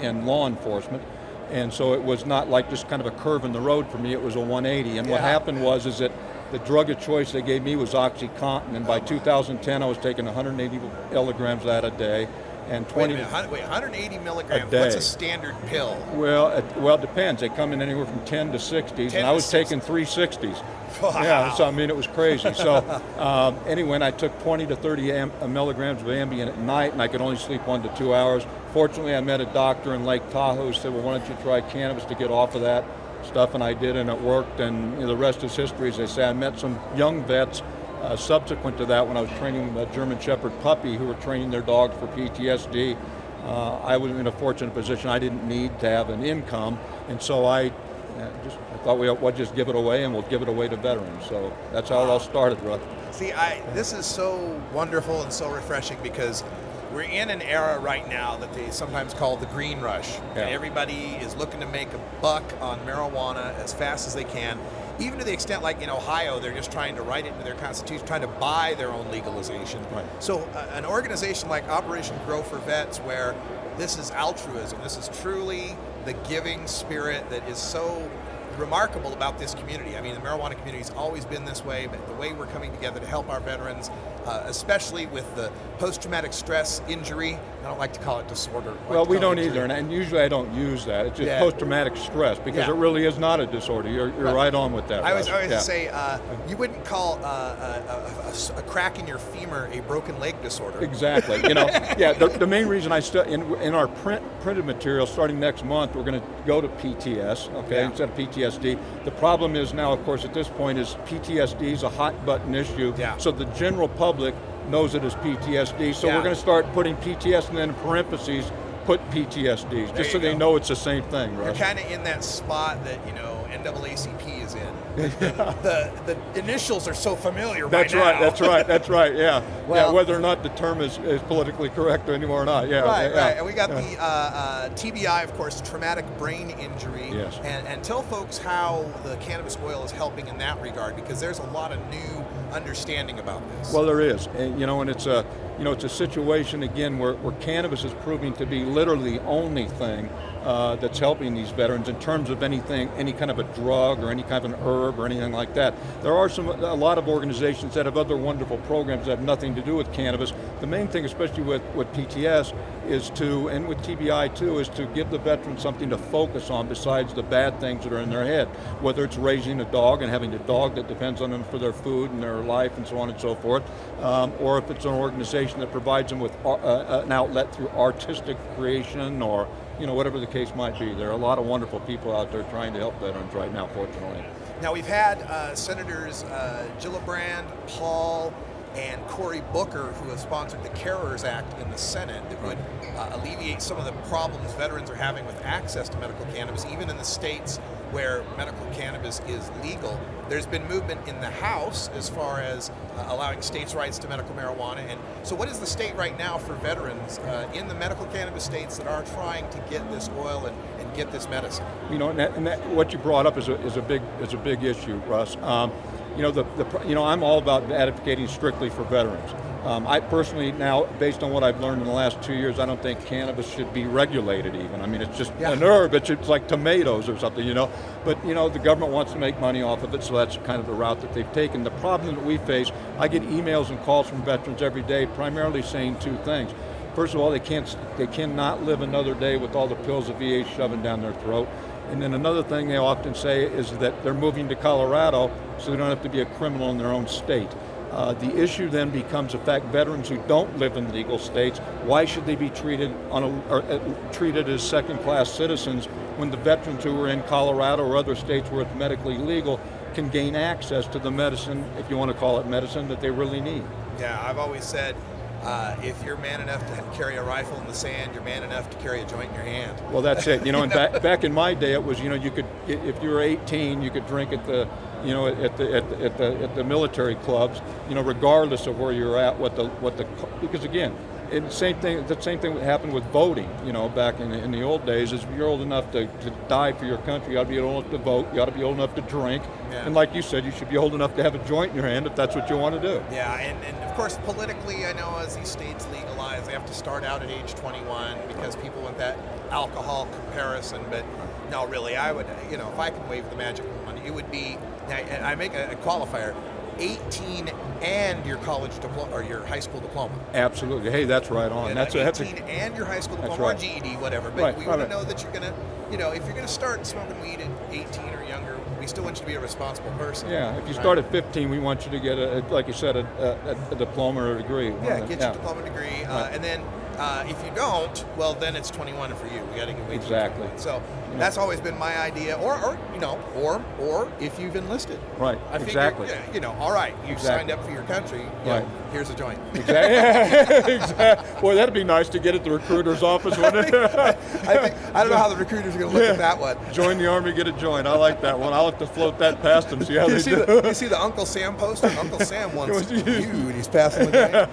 in law enforcement. And so it was not like just kind of a curve in the road for me, it was a 180. And what happened was that the drug of choice they gave me was OxyContin, and by 2010 I was taking 180 milligrams of that a day. And 180 milligrams, what's a standard pill? Well, it depends. They come in anywhere from 10 to 60s, and I was taking 360s. Wow. Yeah, so I mean, it was crazy. So anyway, I took 20 to 30 milligrams of Ambien at night, and I could only sleep 1 to 2 hours. Fortunately, I met a doctor in Lake Tahoe who said, well, why don't you try cannabis to get off of that stuff, and I did, and it worked, and the rest is history, as they say. I met some young vets subsequent to that when I was training a German Shepherd puppy who were training their dogs for PTSD. I was in a fortunate position. I didn't need to have an income, and so I I thought we'll just give it away, and we'll give it away to veterans. So that's how it all started, Russ. See, this is so wonderful and so refreshing because we're in an era right now that they sometimes call the green rush. Yeah. And everybody is looking to make a buck on marijuana as fast as they can, even to the extent like in Ohio, they're just trying to write it into their constitution, trying to buy their own legalization. Right. So an organization like Operation Grow for Vets, where this is altruism, this is truly the giving spirit that is so remarkable about this community. I mean, the marijuana community has always been this way, but the way we're coming together to help our veterans, especially with the post-traumatic stress injury, I don't like to call it disorder. Well, we don't either, and usually I don't use that. It's just post-traumatic stress because it really is not a disorder. You're right on with that. I always say you wouldn't call a crack in your femur a broken leg disorder. Exactly. The main reason in our printed material starting next month, we're going to go to PTS, instead of PTSD. The problem is now, of course, at this point, is PTSD is a hot button issue. Yeah. So the general public knows it as PTSD. So we're going to start putting PTS and then in parentheses put PTSDs, just so they know it's the same thing, Russ. You're kind of in that spot that NAACP is in. The initials are so familiar. That's by right. now. That's right. Yeah. Well, whether or not the term is politically correct anymore or not. Yeah. Right. Yeah. And we got the TBI, of course, traumatic brain injury. Yes. And tell folks how the cannabis oil is helping in that regard, because there's a lot of new understanding about this. Well, there is, and it's a situation again where cannabis is proving to be literally the only thing that's helping these veterans in terms of any kind of a drug or any kind of an herb or anything like that. There are a lot of organizations that have other wonderful programs that have nothing to do with cannabis. The main thing, especially with PTS, and with TBI too, is to give the veterans something to focus on besides the bad things that are in their head. Whether it's raising a dog and having a dog that depends on them for their food and their life and so on and so forth, or if it's an organization that provides them with an outlet through artistic creation or whatever the case might be. There are a lot of wonderful people out there trying to help veterans right now, fortunately. Now, we've had Senators Gillibrand, Paul, and Cory Booker, who have sponsored the Carers Act in the Senate that would alleviate some of the problems veterans are having with access to medical cannabis, even in the states where medical cannabis is legal. There's been movement in the House as far as allowing states' rights to medical marijuana. And so what is the state right now for veterans in the medical cannabis states that are trying to get this oil and get this medicine? What you brought up is a big issue, Russ. I'm all about advocating strictly for veterans. I personally now, based on what I've learned in the last 2 years, I don't think cannabis should be regulated even. I mean, it's just an herb. It's like tomatoes or something, But, the government wants to make money off of it, so that's kind of the route that they've taken. The problem that we face, I get emails and calls from veterans every day, primarily saying two things. First of all, they cannot live another day with all the pills the VA shoving down their throat. And then another thing they often say is that they're moving to Colorado so they don't have to be a criminal in their own state. The issue then becomes the fact veterans who don't live in legal states, why should they be treated as second-class citizens when the veterans who are in Colorado or other states where it's medically legal can gain access to the medicine, if you want to call it medicine, that they really need? Yeah, I've always said, if you're man enough to carry a rifle in the sand, you're man enough to carry a joint in your hand. Well, that's it. And back in my day, it was you could, if you were 18, you could drink at the at the military clubs, regardless of where you're at, because again, the same thing that happened with voting, back in the old days, is if you're old enough to die for your country, you ought to be old enough to vote, you ought to be old enough to drink, and like you said, you should be old enough to have a joint in your hand if that's what you want to do. Yeah, and of course, politically, I know as these states legalize, they have to start out at age 21 because people want that alcohol comparison, but no, really, I would, if I could wave the magic wand, it would be, I make a qualifier, 18 and your college diploma or your high school diploma. Absolutely. Hey, that's right on. And that's 18 and your high school diploma or GED, whatever. But we want to know that you're going to, if you're going to start smoking weed at 18 or younger, we still want you to be a responsible person. Yeah. If you start at 15, we want you to get like you said, a diploma or a degree. Yeah, get your diploma degree, and then If you don't, well, then it's 21 for you. We got to get away. Exactly. So that's always been my idea. Or if you've enlisted. Right. I figure, Exactly. All right, you signed up for your country. Right. Here's a joint. Exactly. Boy, that'd be nice to get at the recruiter's office, wouldn't it? I don't know how the recruiters are going to look at that one. Join the Army, get a joint. I like that one. I'll have to float that past them, see how they do. You see the Uncle Sam poster? Uncle Sam wants you, and he's passing the joint.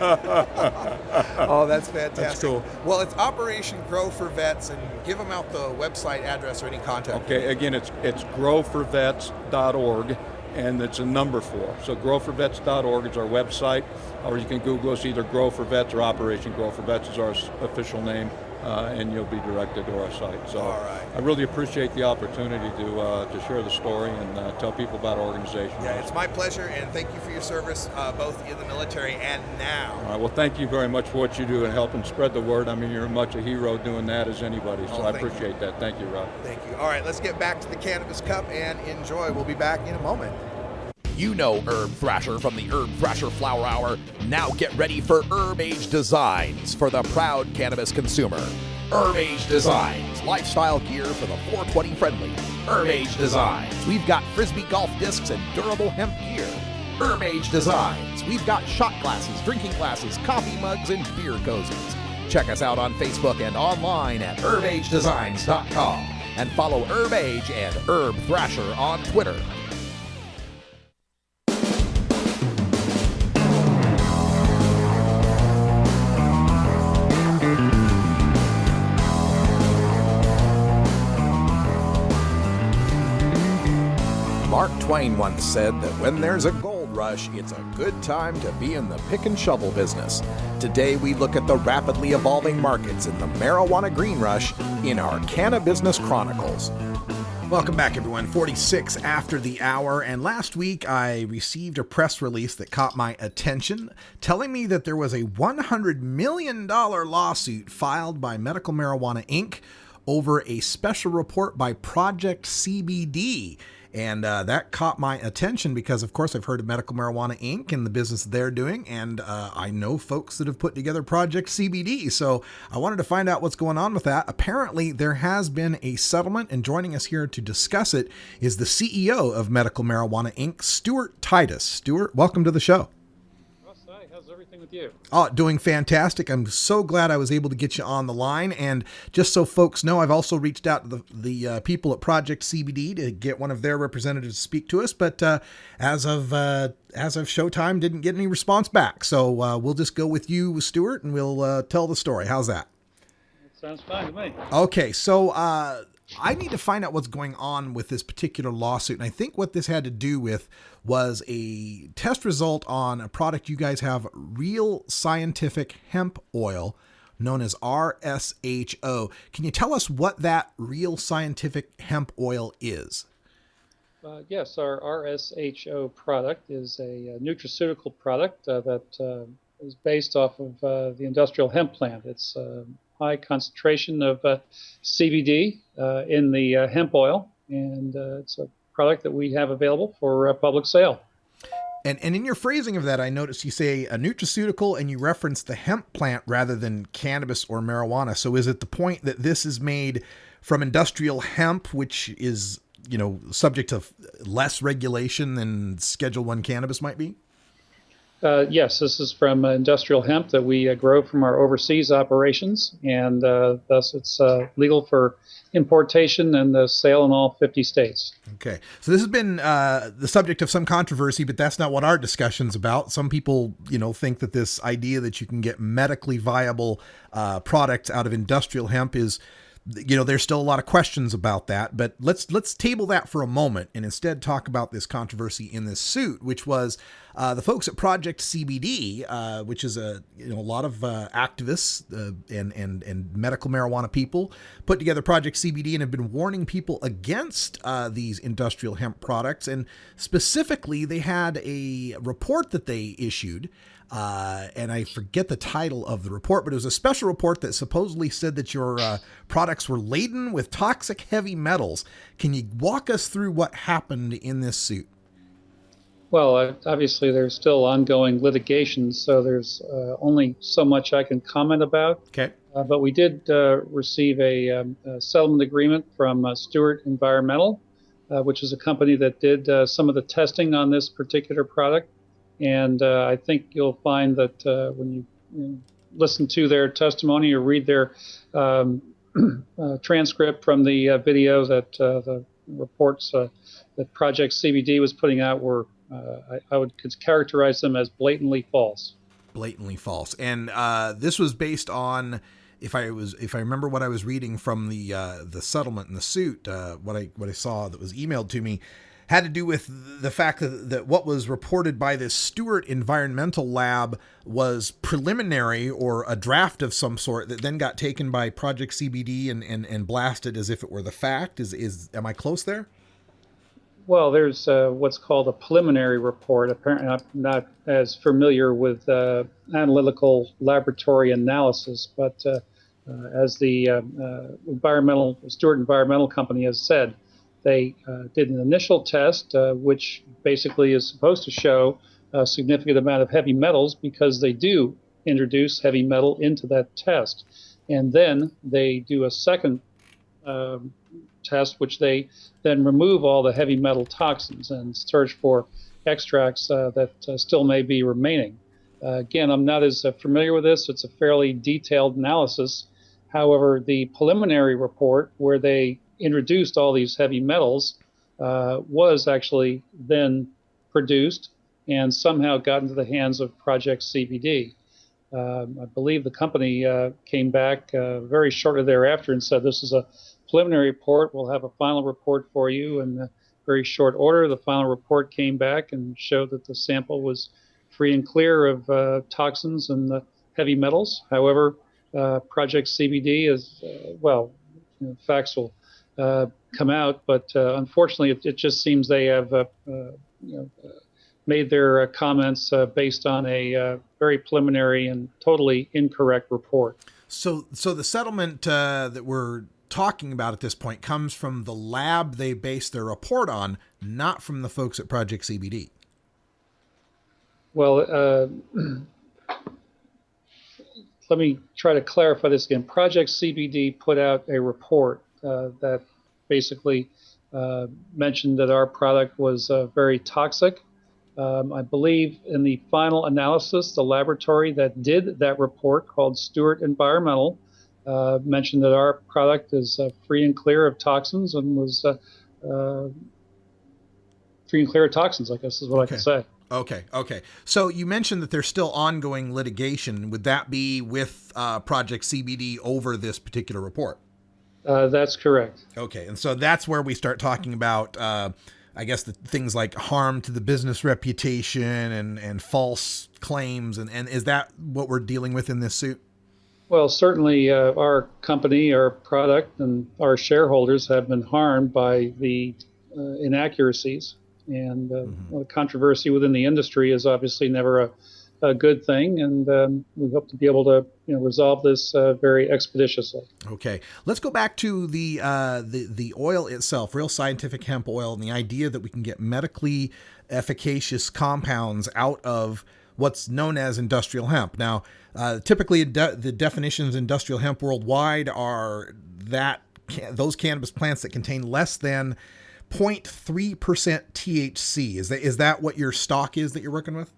Oh, that's fantastic. That's cool. Well, it's Operation Grow for Vets, and give them out the website address or any contact. Okay, again, it's growforvets.org, and it's a number 4. So growforvets.org is our website, or you can Google us, either Grow for Vets or Operation Grow for Vets is our official name, and you'll be directed to our site. So I really appreciate the opportunity to share the story and tell people about our organization. Yeah, it's my pleasure, and thank you for your service, both in the military and now. All right, well, thank you very much for what you do and helping spread the word. I mean, you're much a hero doing that as anybody, so I appreciate that. Thank you, Rob. Thank you. All right, let's get back to the Cannabis Cup and enjoy. We'll be back in a moment. You know Herb Thrasher from the Herb Thrasher Flower Hour. Now get ready for Herb Age Designs for the proud cannabis consumer. Herb Age Designs, lifestyle gear for the 420 friendly. Herb Age Designs, we've got frisbee golf discs and durable hemp gear. Herb Age Designs, we've got shot glasses, drinking glasses, coffee mugs, and beer cozies. Check us out on Facebook and online at herbagedesigns.com, and follow Herb Age and Herb Thrasher on Twitter. Mark Twain once said that when there's a gold rush, it's a good time to be in the pick and shovel business. Today we look at the rapidly evolving markets in the marijuana green rush in our Cannabusiness Chronicles. Welcome back, everyone. 46 after the hour, and last week I received a press release that caught my attention, telling me that there was a $100 million lawsuit filed by Medical Marijuana Inc. over a special report by Project CBD. And that caught my attention because, of course, I've heard of Medical Marijuana Inc. and the business they're doing, and I know folks that have put together Project CBD. So I wanted to find out what's going on with that. Apparently, there has been a settlement, and joining us here to discuss it is the CEO of Medical Marijuana Inc., Stuart Titus. Stuart, welcome to the show. Hi, how's everything with you? Oh, doing fantastic. I'm so glad I was able to get you on the line. And just so folks know, I've also reached out to the people at Project CBD to get one of their representatives to speak to us. But as of showtime, didn't get any response back. So we'll just go with you, Stuart, and we'll tell the story. How's that? That sounds fine to me. Okay, so I need to find out what's going on with this particular lawsuit. And I think what this had to do with was a test result on a product you guys have, Real Scientific Hemp Oil, known as RSHO. Can you tell us what that Real Scientific Hemp Oil is? Yes, our RSHO product is a nutraceutical product that is based off of the industrial hemp plant. It's high concentration of CBD in the hemp oil, and it's a product that we have available for public sale. And in your phrasing of that, I noticed you say a nutraceutical and you reference the hemp plant rather than cannabis or marijuana. So is it the point that this is made from industrial hemp, which is, subject to less regulation than Schedule I cannabis might be? Yes, this is from industrial hemp that we grow from our overseas operations, and thus it's legal for importation and sale in all 50 states. Okay, so this has been the subject of some controversy, but that's not what our discussion's about. Some people, think that this idea that you can get medically viable products out of industrial hemp is, there's still a lot of questions about that, but let's table that for a moment and instead talk about this controversy in this suit, which was the folks at Project CBD, which is a lot of activists and medical marijuana people put together Project CBD and have been warning people against these industrial hemp products. And specifically, they had a report that they issued. And I forget the title of the report, but it was a special report that supposedly said that your products were laden with toxic heavy metals. Can you walk us through what happened in this suit? Well, obviously there's still ongoing litigation, so there's only so much I can comment about. Okay. But we did receive a settlement agreement from Stewart Environmental, which is a company that did some of the testing on this particular product. And I think you'll find that when you listen to their testimony or read their transcript from the video, that the reports that Project CBD was putting out were, I would characterize them as blatantly false. Blatantly false. And this was based on, if I remember what I was reading from the settlement and the suit, what I saw that was emailed to me, had to do with the fact that what was reported by this Stewart Environmental Lab was preliminary, or a draft of some sort, that then got taken by Project CBD and blasted as if it were the fact. Am I close there? Well, there's what's called a preliminary report. Apparently, I'm not as familiar with analytical laboratory analysis, but as the Stewart Environmental Company has said, they did an initial test, which basically is supposed to show a significant amount of heavy metals, because they do introduce heavy metal into that test. And then they do a second test, which they then remove all the heavy metal toxins and search for extracts that still may be remaining. Again, I'm not as familiar with this. It's a fairly detailed analysis. However, the preliminary report, where they introduced all these heavy metals, was actually then produced and somehow got into the hands of Project CBD. I believe the company came back very shortly thereafter and said, this is a preliminary report. We'll have a final report for you in a very short order. The final report came back and showed that the sample was free and clear of toxins and heavy metals. However, Project CBD is, facts will come out, but unfortunately, it just seems they have made their comments based on a very preliminary and totally incorrect report. So the settlement that we're talking about at this point comes from the lab they based their report on, not from the folks at Project CBD. Well, let me try to clarify this again. Project CBD put out a report that basically mentioned that our product was very toxic. I believe in the final analysis, the laboratory that did that report, called Stewart Environmental, mentioned that our product is free and clear of toxins, and was free and clear of toxins, I guess is what I can say. Okay. So you mentioned that there's still ongoing litigation. Would that be with Project CBD over this particular report? That's correct. Okay, and so that's where we start talking about, I guess, the things like harm to the business reputation and false claims, and is that what we're dealing with in this suit? Well, certainly our company, our product, and our shareholders have been harmed by the inaccuracies, and the controversy within the industry is obviously never a good thing, and we hope to be able to resolve this very expeditiously. Okay, let's go back to the oil itself, real scientific hemp oil, and the idea that we can get medically efficacious compounds out of what's known as industrial hemp. Now, typically the definitions industrial hemp worldwide are that those cannabis plants that contain less than 0.3% THC. Is that what your stock is that you're working with?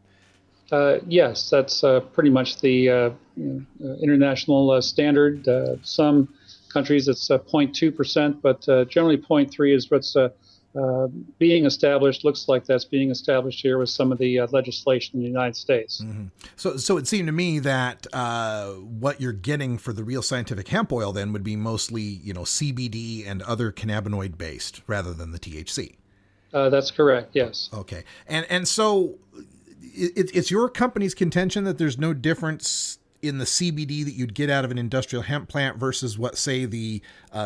Yes, that's pretty much the international standard. Some countries it's 0.2%, but generally 0.3 is what's being established. Looks like that's being established here with some of the legislation in the United States. Mm-hmm. So it seemed to me that what you're getting for the real scientific hemp oil then would be mostly CBD and other cannabinoid based rather than the THC. That's correct. Yes. Okay, and so. It's your company's contention that there's no difference in the CBD that you'd get out of an industrial hemp plant versus what, say, the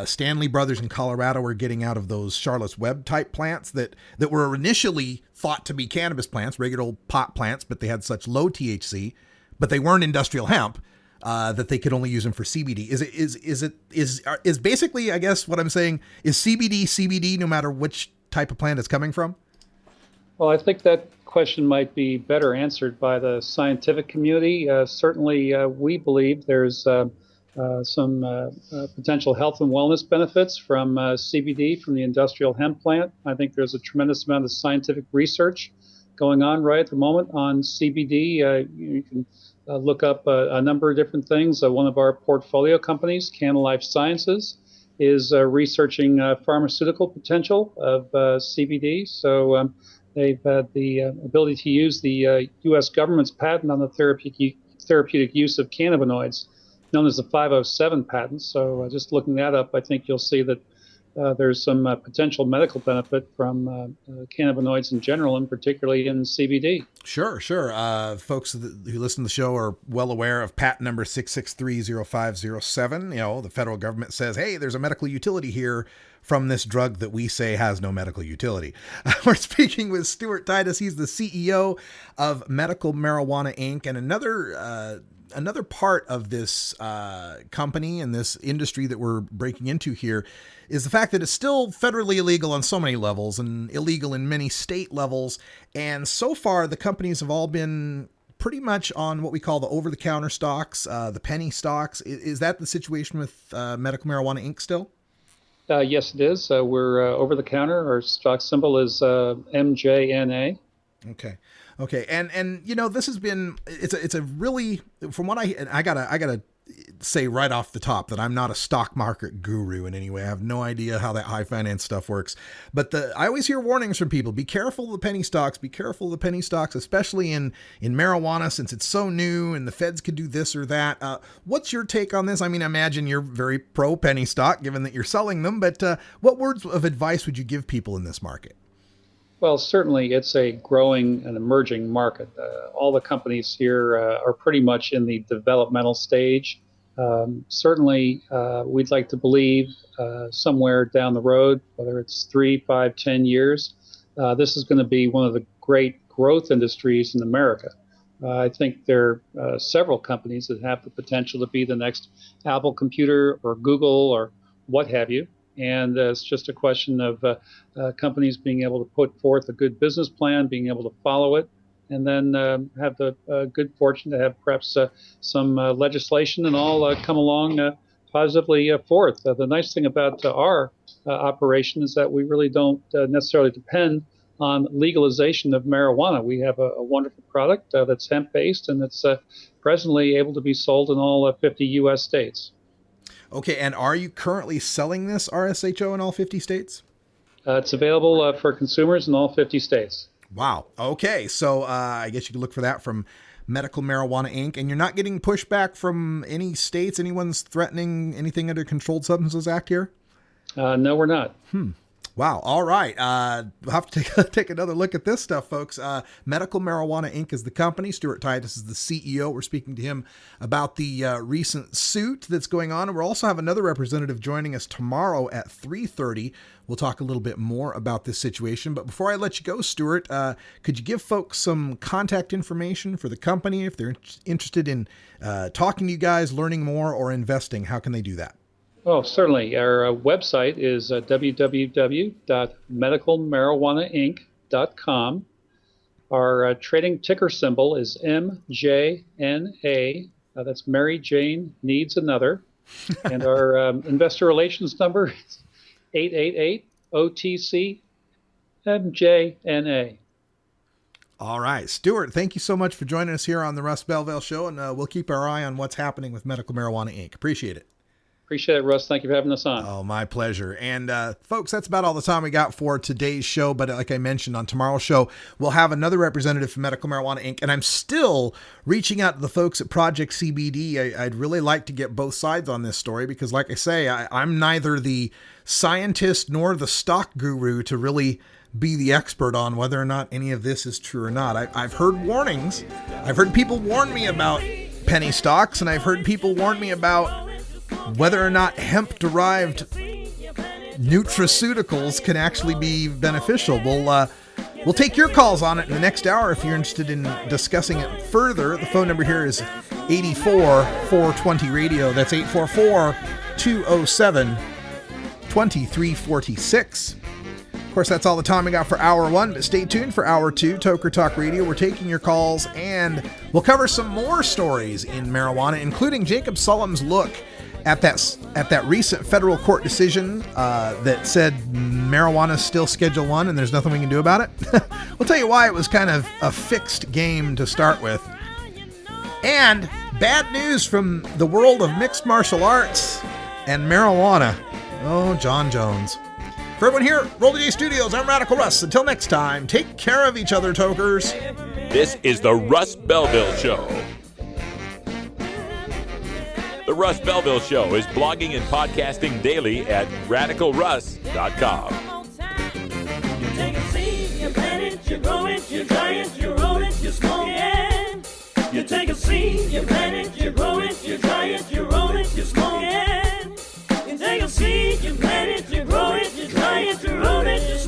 Stanley Brothers in Colorado were getting out of those Charlotte's Web type plants that were initially thought to be cannabis plants, regular old pot plants, but they had such low THC, but they weren't industrial hemp that they could only use them for CBD. Is basically, I guess what I'm saying, is CBD no matter which type of plant it's coming from? Well, I think that question might be better answered by the scientific community. Certainly, we believe there's some potential health and wellness benefits from CBD from the industrial hemp plant. I think there's a tremendous amount of scientific research going on right at the moment on CBD. You can look up a number of different things. One of our portfolio companies, Canna Life Sciences, is researching pharmaceutical potential of CBD. So they've had the ability to use the U.S. government's patent on the therapeutic use of cannabinoids, known as the 507 patent. So just looking that up, I think you'll see that there's some potential medical benefit from cannabinoids in general, and particularly in CBD. Sure. Folks who listen to the show are well aware of patent number 6630507. You know, the federal government says, hey, there's a medical utility here from this drug that we say has no medical utility. We're speaking with Stuart Titus. He's the CEO of Medical Marijuana Inc. And another part of this company and this industry that we're breaking into here is the fact that it's still federally illegal on so many levels and illegal in many state levels. And so far, the companies have all been pretty much on what we call the over-the-counter stocks, the penny stocks. Is that the situation with Medical Marijuana Inc. still? Yes, it is. We're over-the-counter. Our stock symbol is MJNA. Okay. And you know, this has been, it's a really, from what I gotta say right off the top that I'm not a stock market guru in any way. I have no idea how that high finance stuff works, but I always hear warnings from people. Be careful of the penny stocks, especially in marijuana, since it's so new and the feds could do this or that. What's your take on this? I mean, I imagine you're very pro penny stock given that you're selling them, but what words of advice would you give people in this market? Well, certainly it's a growing and emerging market. All the companies here are pretty much in the developmental stage. Certainly, we'd like to believe somewhere down the road, whether it's 3, 5, 10 years, this is going to be one of the great growth industries in America. I think there are several companies that have the potential to be the next Apple computer or Google or what have you. And it's just a question of companies being able to put forth a good business plan, being able to follow it, and then have the good fortune to have perhaps some legislation and all come along positively forth. The nice thing about our operation is that we really don't necessarily depend on legalization of marijuana. We have a wonderful product that's hemp-based, and it's presently able to be sold in all 50 U.S. states. Okay, and are you currently selling this RSHO in all 50 states? It's available for consumers in all 50 states. Wow. Okay, so I guess you could look for that from Medical Marijuana Inc. And you're not getting pushback from any states? Anyone's threatening anything under Controlled Substances Act here? No, we're not. Wow. All right. We'll have to take another look at this stuff, folks. Medical Marijuana Inc. is the company. Stuart Titus is the CEO. We're speaking to him about the recent suit that's going on. And we'll also have another representative joining us tomorrow at 3:30. We'll talk a little bit more about this situation. But before I let you go, Stuart, could you give folks some contact information for the company if they're interested in talking to you guys, learning more, or investing? How can they do that? Oh, certainly. Our website is www.medicalmarijuanainc.com. Our trading ticker symbol is MJNA. That's Mary Jane Needs Another. And our investor relations number is 888-OTC-MJNA. All right. Stuart, thank you so much for joining us here on the Russ Belville Show, and we'll keep our eye on what's happening with Medical Marijuana Inc. Appreciate it. Appreciate it, Russ. Thank you for having us on. Oh, my pleasure. And folks, that's about all the time we got for today's show. But like I mentioned, on tomorrow's show, we'll have another representative from Medical Marijuana Inc. And I'm still reaching out to the folks at Project CBD. I'd really like to get both sides on this story because, like I say, I'm neither the scientist nor the stock guru to really be the expert on whether or not any of this is true or not. I've heard warnings. I've heard people warn me about penny stocks, and I've heard people warn me about whether or not hemp-derived nutraceuticals can actually be beneficial. We'll take your calls on it in the next hour if you're interested in discussing it further. The phone number here is 84-420-RADIO. That's 844-207-2346. Of course, that's all the time we got for Hour 1, but stay tuned for Hour 2, Toker Talk Radio. We're taking your calls, and we'll cover some more stories in marijuana, including Jacob Sullum's look at that recent federal court decision that said marijuana's still Schedule 1 and there's nothing we can do about it. We'll tell you why it was kind of a fixed game to start with. And bad news from the world of mixed martial arts and marijuana. Oh, John Jones. For everyone here at Roll the J Studios, I'm Radical Russ. Until next time, take care of each other, tokers. This is the Russ Belville Show. The Russ Belville Show is blogging and podcasting daily at radicalruss.com. You take a seed, you plant it, you grow it, you dry it, you roll it, you smoke it. You take a seed, you plant